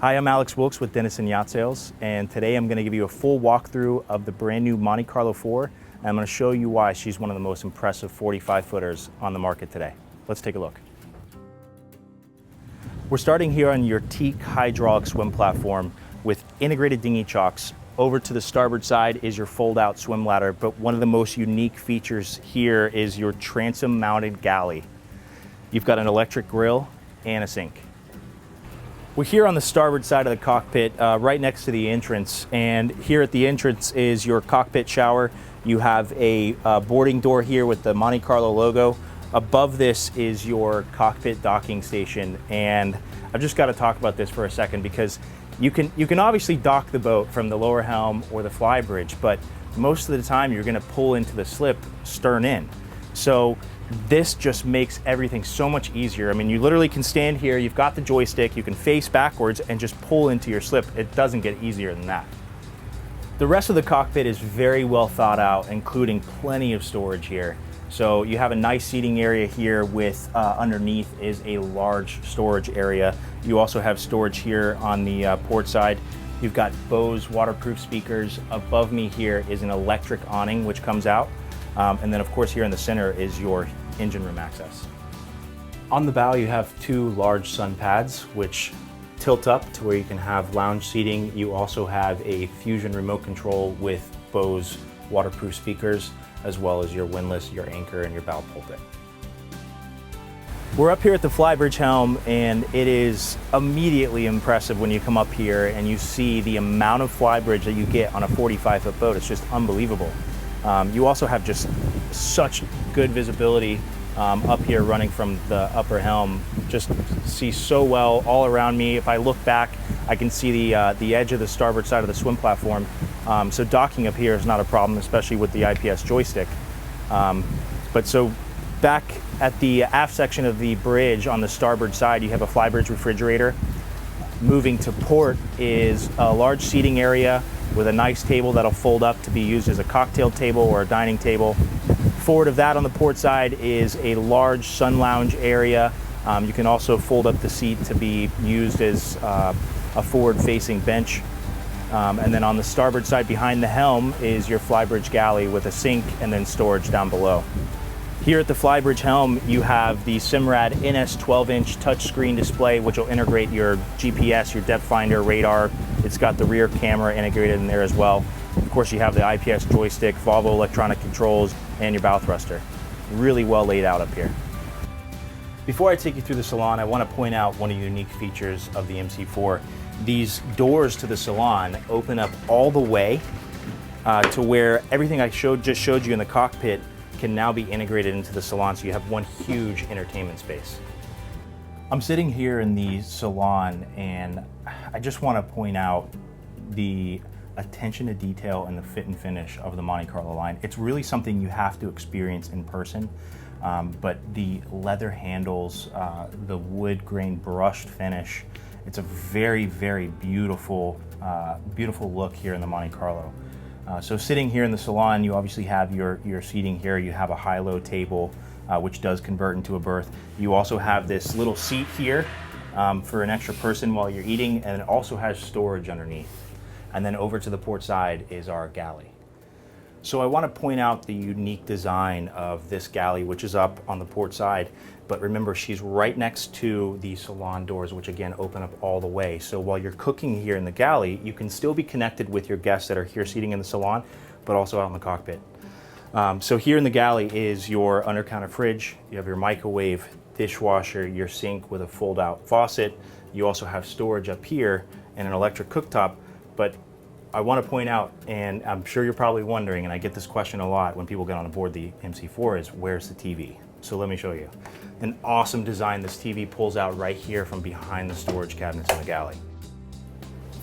Hi, I'm Alex Wilkes with Dennison Yacht Sales, and today I'm going to give you a full walkthrough of the brand new Monte Carlo 4, and I'm going to show you why she's one of the most impressive 45-footers on the market today. Let's take a look. We're starting here on your teak hydraulic swim platform with integrated dinghy chocks. Over to the starboard side is your fold-out swim ladder, but one of the most unique features here is your transom-mounted galley. You've got an electric grill and a sink. We're here on the starboard side of the cockpit, right next to the entrance, and here at the entrance is your cockpit shower. You have a boarding door here with the Monte Carlo logo. Above this is your cockpit docking station, and I've just got to talk about this for a second because you can obviously dock the boat from the lower helm or the Flybridge, but most of the time you're going to pull into the slip stern in. So this just makes everything so much easier. I mean, you literally can stand here, you've got the joystick, you can face backwards and just pull into your slip. It doesn't get easier than that. The rest of the cockpit is very well thought out, including plenty of storage here. So you have a nice seating area here with underneath is a large storage area. You also have storage here on the port side. You've got Bose waterproof speakers. Above me here is an electric awning which comes out. And then of course here in the center is your engine room access. On the bow you have two large sun pads which tilt up to where you can have lounge seating. You also have a Fusion remote control with Bose waterproof speakers, as well as your windlass, your anchor, and your bow pulpit. We're up here at the Flybridge helm, and it is immediately impressive when you come up here and you see the amount of flybridge that you get on a 45-foot boat. It's just unbelievable. You also have just such good visibility up here running from the upper helm. Just see so well all around me. If I look back, I can see the edge of the starboard side of the swim platform. So docking up here is not a problem, especially with the IPS joystick. But so back at the aft section of the bridge on the starboard side, you have a Flybridge refrigerator. Moving to port is a large seating area with a nice table that'll fold up to be used as a cocktail table or a dining table. Forward of that on the port side is a large sun lounge area. You can also fold up the seat to be used as a forward-facing bench. And then on the starboard side behind the helm is your Flybridge galley with a sink and then storage down below. Here at the Flybridge helm, you have the Simrad NS 12-inch touchscreen display, which will integrate your GPS, your depth finder, radar. It's got the rear camera integrated in there as well. Of course, you have the IPS joystick, Volvo electronic controls, and your bow thruster. Really well laid out up here. Before I take you through the Salon, I want to point out one of the unique features of the MC4. These doors to the Salon open up all the way to where everything I just showed you in the cockpit can now be integrated into the Salon, so you have one huge entertainment space. I'm sitting here in the Salon and I just want to point out the attention to detail and the fit and finish of the Monte Carlo line. It's really something you have to experience in person, but the leather handles, the wood grain brushed finish, it's a very, very beautiful, beautiful look here in the Monte Carlo. So sitting here in the Salon, you obviously have your seating here. You have a high-low table, which does convert into a berth. You also have this little seat here for an extra person while you're eating, and it also has storage underneath. And then over to the port side is our galley. So I want to point out the unique design of this galley, which is up on the port side. But remember, she's right next to the Salon doors, which again open up all the way. So while you're cooking here in the galley, you can still be connected with your guests that are here seating in the Salon, but also out in the cockpit. So here in the galley is your under-counter fridge. You have your microwave, dishwasher, your sink with a fold-out faucet. You also have storage up here and an electric cooktop. But I want to point out, and I'm sure you're probably wondering, and I get this question a lot when people get on board the MC4, is where's the TV? So let me show you. An awesome design. This TV pulls out right here from behind the storage cabinets in the galley.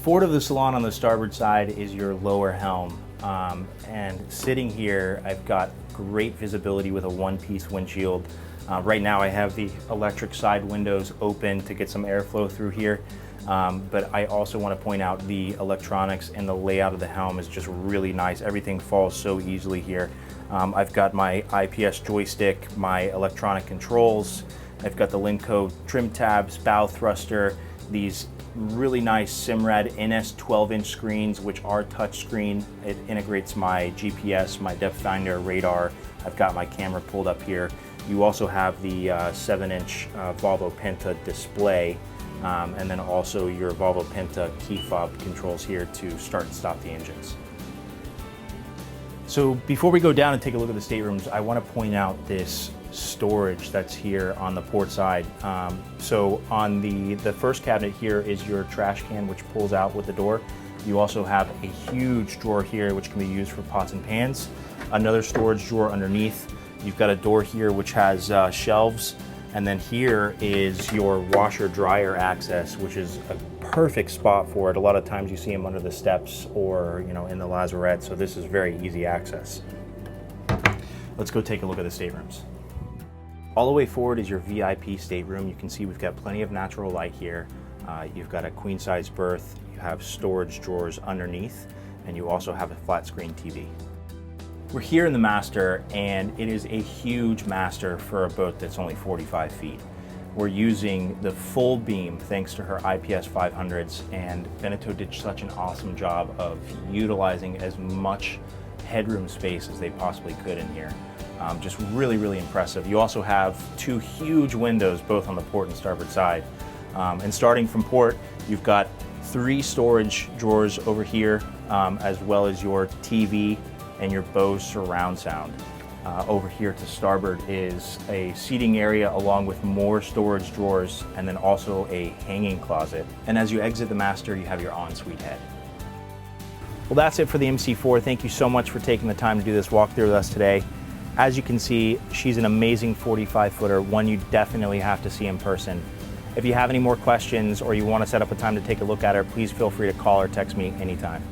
Forward of the Salon on the starboard side is your lower helm. And sitting here, I've got great visibility with a one-piece windshield. Right now I have the electric side windows open to get some airflow through here. But I also want to point out the electronics and the layout of the helm is just really nice. Everything falls so easily here. I've got my IPS joystick, my electronic controls. I've got the Linco trim tabs, bow thruster, these really nice Simrad NS 12-inch screens, which are touchscreen. It integrates my GPS, my depth finder, radar. I've got my camera pulled up here. You also have the 7-inch Volvo Penta display, and then also your Volvo Penta key fob controls here to start and stop the engines. So before we go down and take a look at the staterooms, I want to point out this storage that's here on the port side. So on the first cabinet here is your trash can, which pulls out with the door. You also have a huge drawer here, which can be used for pots and pans. Another storage drawer underneath. You've got a door here which has shelves, and then here is your washer dryer access, which is a perfect spot for it. A lot of times you see them under the steps or in the lazarette, so this is very easy access. Let's go take a look at the staterooms. All the way forward is your VIP stateroom. You can see we've got plenty of natural light here. You've got a queen size berth, you have storage drawers underneath, and you also have a flat screen TV. We're here in the master, and it is a huge master for a boat that's only 45 feet. We're using the full beam thanks to her IPS 500s, and Beneteau did such an awesome job of utilizing as much headroom space as they possibly could in here. Just really, really impressive. You also have two huge windows, both on the port and starboard side. And starting from port, you've got 3 storage drawers over here, as well as your TV and your Bose surround sound. Over here to starboard is a seating area along with more storage drawers, and then also a hanging closet. And as you exit the master, you have your ensuite head. Well, that's it for the MC4. Thank you so much for taking the time to do this walkthrough with us today. As you can see, she's an amazing 45-footer, one you definitely have to see in person. If you have any more questions or you want to set up a time to take a look at her, please feel free to call or text me anytime.